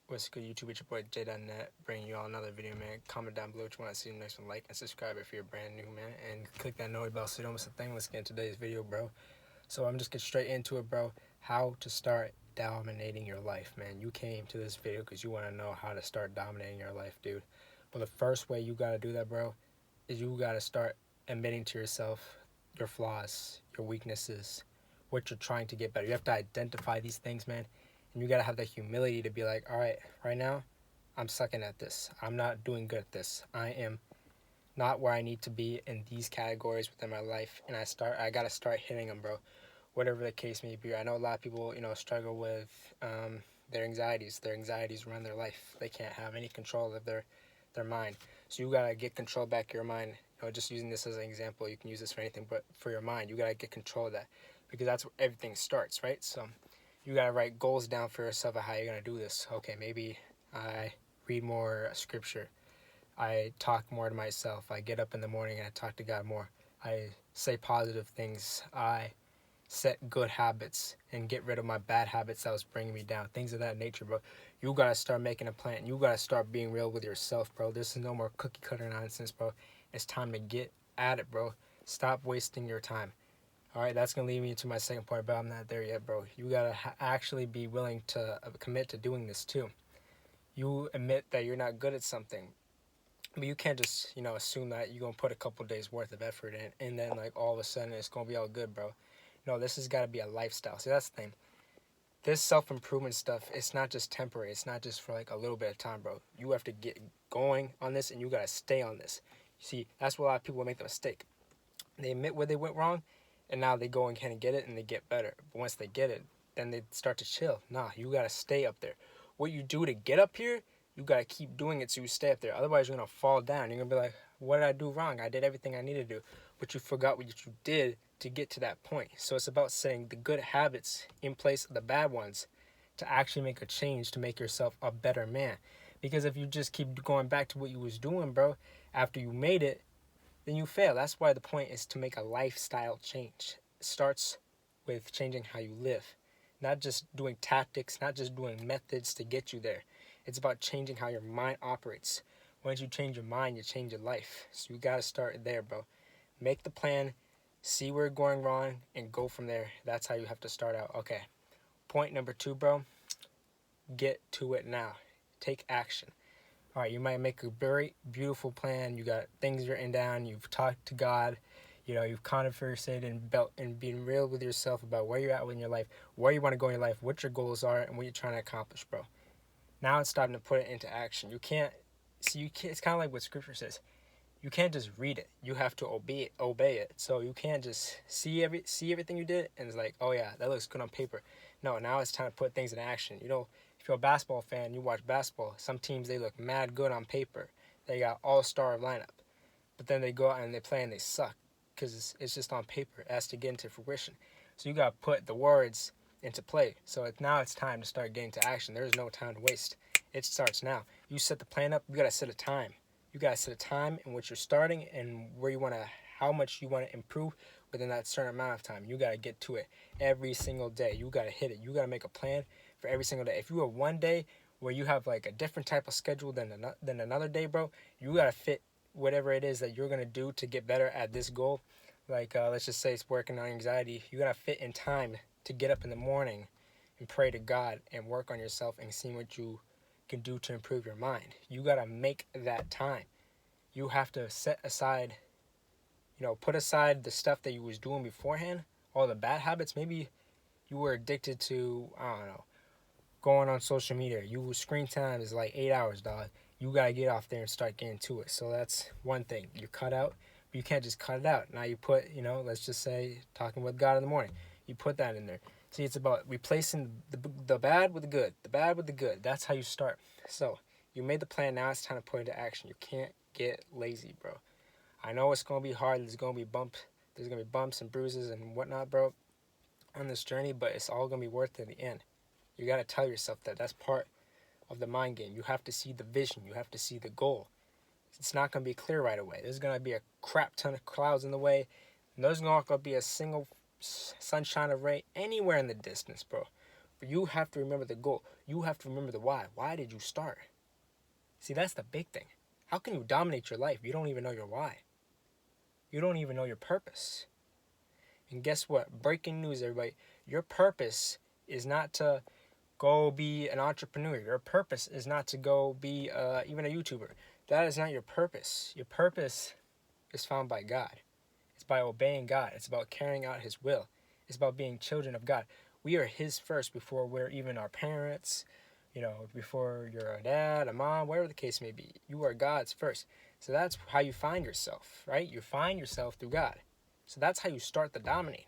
What's good, YouTube? It's your boy J.Net, bringing you all another video, man. Comment down below what you want to see. Next one, like and subscribe if you're brand new, man. And click that notification bell so you don't miss a thing. Let's get into today's video, bro. So I'm just get straight into it, bro. How to start dominating your life, man. You came to this video because you want to know how to start dominating your life, dude. But the first way you got to do that, bro, is you got to start admitting to yourself your flaws, your weaknesses, what you're trying to get better. You have to identify these things, man. And you got to have the humility to be like, all right, right now, I'm sucking at this. I'm not doing good at this. I am not where I need to be in these categories within my life. And I got to start hitting them, bro. Whatever the case may be. I know a lot of people, struggle with their anxieties. Their anxieties run their life. They can't have any control of their mind. So you got to get control back of your mind. Just using this as an example, you can use this for anything, but for your mind, you got to get control of that because that's where everything starts, right? So you got to write goals down for yourself of how you're going to do this. Okay, maybe I read more scripture. I talk more to myself. I get up in the morning and I talk to God more. I say positive things. I set good habits and get rid of my bad habits that was bringing me down. Things of that nature, bro. You got to start making a plan. You got to start being real with yourself, bro. This is no more cookie cutter nonsense, bro. It's time to get at it, bro. Stop wasting your time. All right, that's going to lead me to my second point, but I'm not there yet, bro. You got to actually be willing to commit to doing this, too. You admit that you're not good at something, but you can't just, assume that you're going to put a couple days worth of effort in, and then, all of a sudden, it's going to be all good, bro. No, this has got to be a lifestyle. See, that's the thing. This self-improvement stuff, it's not just temporary. It's not just for, a little bit of time, bro. You have to get going on this, and you got to stay on this. See, that's where a lot of people make the mistake. They admit where they went wrong, and now they go and kind of get it, and they get better. But once they get it, then they start to chill. Nah, you got to stay up there. What you do to get up here, you got to keep doing it so you stay up there. Otherwise, you're going to fall down. You're going to be like, what did I do wrong? I did everything I needed to do. But you forgot what you did to get to that point. So it's about setting the good habits in place of the bad ones to actually make a change to make yourself a better man. Because if you just keep going back to what you was doing, bro, after you made it, then you fail. That's why the point is to make a lifestyle change. It starts with changing how you live, not just doing tactics, not just doing methods to get you there. It's about changing how your mind operates. Once you change your mind, you change your life. So you got to start there, bro. Make the plan, see where you're going wrong, and go from there. That's how you have to start out. Okay. Point number 2, bro. Get to it now. Take action. All right, you might make a very beautiful plan. You got things written down. You've talked to God. You've conversed and being real with yourself about where you're at in your life, where you want to go in your life, what your goals are, and what you're trying to accomplish, bro. Now it's time to put it into action. You can't. It's kind of like what Scripture says. You can't just read it. You have to obey it. So you can't just see everything you did and it's like, oh yeah, that looks good on paper. No, now it's time to put things in action. If you're a basketball fan, you watch basketball. Some teams, they look mad good on paper. They got all-star lineup. But then they go out and they play and they suck because it's just on paper. It has to get into fruition. So you got to put the words into play. So now it's time to start getting to action. There's no time to waste. It starts now. You set the plan up. You got to set a time. You got to set a time in which you're starting and how much you want to improve within that certain amount of time. You got to get to it every single day. You got to hit it. You got to make a plan for every single day. If you have one day where you have a different type of schedule than another day, bro, you got to fit whatever it is that you're going to do to get better at this goal. Let's just say it's working on anxiety. You got to fit in time to get up in the morning and pray to God and work on yourself and see what you can do to improve your mind. You got to make that time. You have to set aside, put aside the stuff that you was doing beforehand, all the bad habits. Maybe you were addicted to, I don't know, going on social media. Screen time is 8 hours, dog. You got to get off there and start getting to it. So that's one thing. You cut out, but you can't just cut it out. Now you put, let's just say talking with God in the morning. You put that in there. See, it's about replacing the bad with the good. The bad with the good. That's how you start. So you made the plan. Now it's time to put it into action. You can't get lazy, bro. I know it's going to be hard. There's going to be bumps and bruises and whatnot, bro, on this journey, but it's all going to be worth it in the end. You got to tell yourself that. That's part of the mind game. You have to see the vision. You have to see the goal. It's not going to be clear right away. There's going to be a crap ton of clouds in the way. And there's not going to be a single sunshine of ray anywhere in the distance, bro. But you have to remember the goal. You have to remember the why. Why did you start? See, that's the big thing. How can you dominate your life if you don't even know your why? You don't even know your purpose. And guess what? Breaking news, everybody. Your purpose is not to go be an entrepreneur. Your purpose is not to go be even a YouTuber. That is not your purpose. Your purpose is found by God. It's by obeying God. It's about carrying out His will. It's about being children of God. We are His first before we're even our parents, before you're a dad, a mom, whatever the case may be. You are God's first. So that's how you find yourself, right? You find yourself through God. So that's how you start the dominating.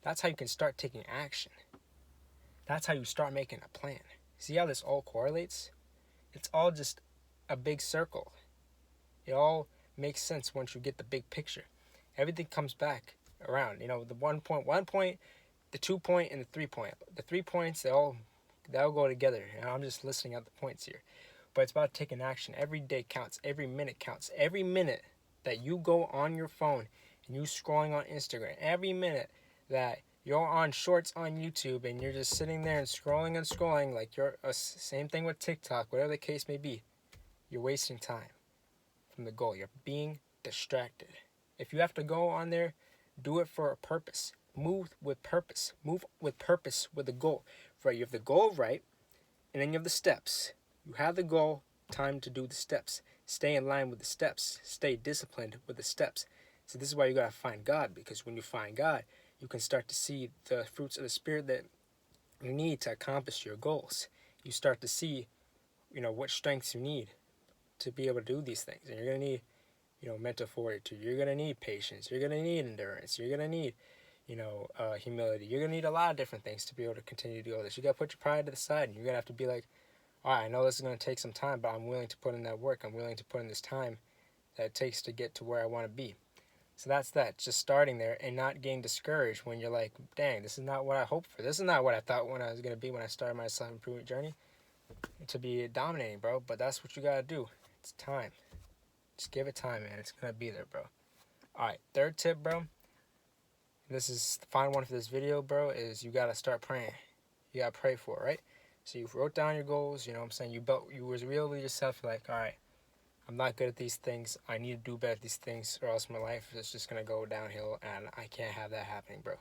That's how you can start taking action. That's how you start making a plan. See how this all correlates? It's all just a big circle. It all makes sense once you get the big picture. Everything comes back around. The 1 point, the 2 point, and the 3 point. The 3 points, they all go together. I'm just listing out the points here. But it's about taking action. Every day counts. Every minute counts. Every minute that you go on your phone and you scrolling on Instagram. Every minute that you're on shorts on YouTube and you're just sitting there and scrolling like you're same thing with TikTok, whatever the case may be. You're wasting time from the goal. You're being distracted. If you have to go on there, do it for a purpose. Move with purpose. Move with purpose with a goal. Right, you have the goal right, and then you have the steps. You have the goal, time to do the steps. Stay in line with the steps. Stay disciplined with the steps. So this is why you got to find God, because when you find God, you can start to see the fruits of the Spirit that you need to accomplish your goals. You start to see, what strengths you need to be able to do these things. And you're going to need, mental fortitude. You're going to need patience. You're going to need endurance. You're going to need, humility. You're going to need a lot of different things to be able to continue to do all this. You got to put your pride to the side, and you're going to have to be like, all right, I know this is going to take some time, but I'm willing to put in that work. I'm willing to put in this time that it takes to get to where I want to be. So that's that. Just starting there and not getting discouraged when you're like, dang, this is not what I hoped for. This is not what I thought when I was going to be when I started my self-improvement journey. To be dominating, bro. But that's what you got to do. It's time. Just give it time, man. It's going to be there, bro. All right, third tip, bro. This is the final one for this video, bro, is you got to start praying. You got to pray for it, right? So you wrote down your goals, you know what I'm saying? You was real with yourself. You're like, all right, I'm not good at these things. I need to do better at these things, or else my life is just going to go downhill, and I can't have that happening, bro.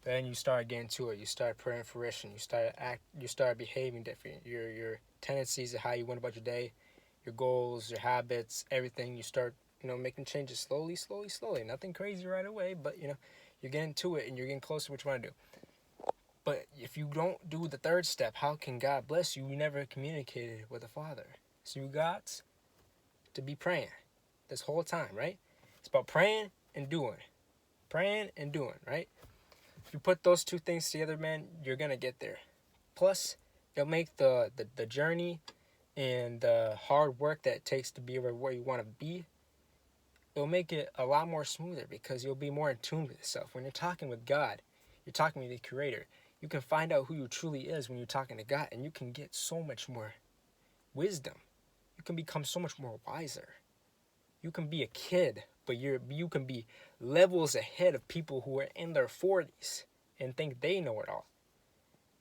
Then you start getting to it. You start praying fruition. You start behaving different. Your tendencies of how you went about your day, your goals, your habits, everything. You start, making changes slowly. Nothing crazy right away, but, you're getting to it, and you're getting closer to what you want to do. But if you don't do the third step, how can God bless you? You never communicated with the Father. So you got to be praying this whole time, right? It's about praying and doing. Praying and doing, right? If you put those two things together, man, you're going to get there. Plus, it'll make the journey and the hard work that it takes to be where you want to be, it'll make it a lot more smoother because you'll be more in tune with yourself. When you're talking with God, you're talking with the Creator. You can find out who you truly is when you're talking to God, and you can get so much more wisdom. You can become so much more wiser. You can be a kid, but you can be levels ahead of people who are in their 40s and think they know it all.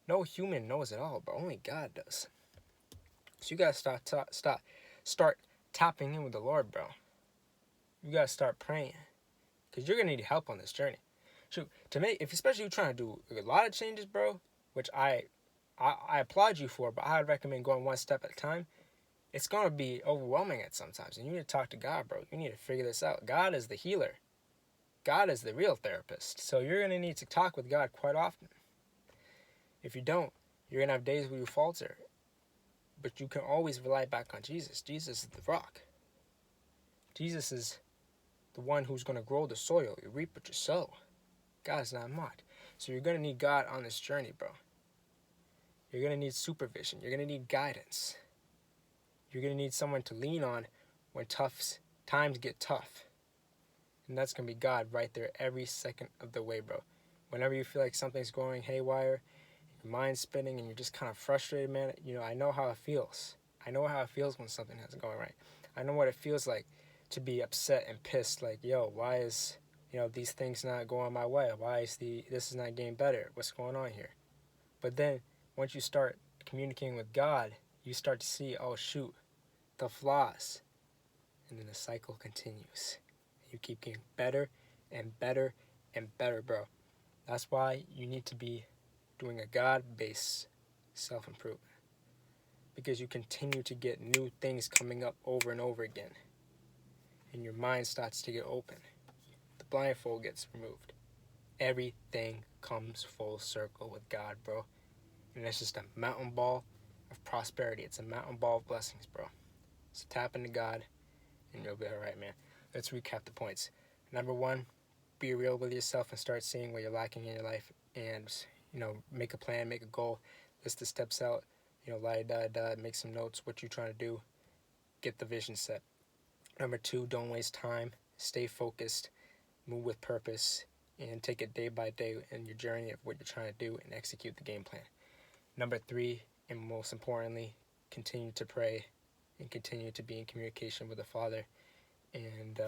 No human knows it all, but only God does. So you gotta start tapping in with the Lord, bro. You gotta start praying, because you're gonna need help on this journey. Shoot, especially you're trying to do a lot of changes, bro, which I applaud you for, but I would recommend going one step at a time. It's gonna be overwhelming at sometimes, and you need to talk to God, bro. You need to figure this out. God is the healer. God is the real therapist. So you're gonna need to talk with God quite often. If you don't, you're gonna have days where you falter. But you can always rely back on Jesus. Jesus is the rock. Jesus is the one who's going to grow the soil. You reap what you sow. God is not mocked. So you're going to need God on this journey, bro. You're going to need supervision. You're going to need guidance. You're going to need someone to lean on when times get tough. And that's going to be God right there every second of the way, bro. Whenever you feel like something's going haywire, your mind's spinning, and you're just kind of frustrated, man, I know how it feels. I know how it feels when something isn't going right. I know what it feels like to be upset and pissed, like, yo, why is, these things not going my way? Why is this is not getting better? What's going on here? But then once you start communicating with God, you start to see, oh shoot, the flaws. And then the cycle continues. You keep getting better and better and better, bro. That's why you need to be doing a God-based self-improvement. Because you continue to get new things coming up over and over again. And your mind starts to get open. The blindfold gets removed. Everything comes full circle with God, bro. And it's just a mountain ball of prosperity. It's a mountain ball of blessings, bro. So tap into God, and you'll be all right, man. Let's recap the points. Number 1, be real with yourself and start seeing what you're lacking in your life. And, make a plan, make a goal, list the steps out. Make some notes, what you're trying to do. Get the vision set. Number 2, don't waste time. Stay focused. Move with purpose. And take it day by day in your journey of what you're trying to do and execute the game plan. Number 3, and most importantly, continue to pray and continue to be in communication with the Father. And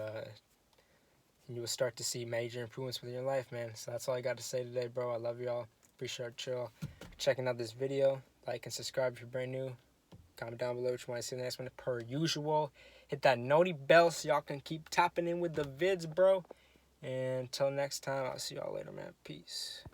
you will start to see major improvements within your life, man. So that's all I got to say today, bro. I love y'all. Appreciate y'all checking out this video. Like and subscribe if you're brand new. Comment down below what you want to see in the next one. Per usual, hit that noti bell so y'all can keep tapping in with the vids, bro. And until next time, I'll see y'all later, man. Peace.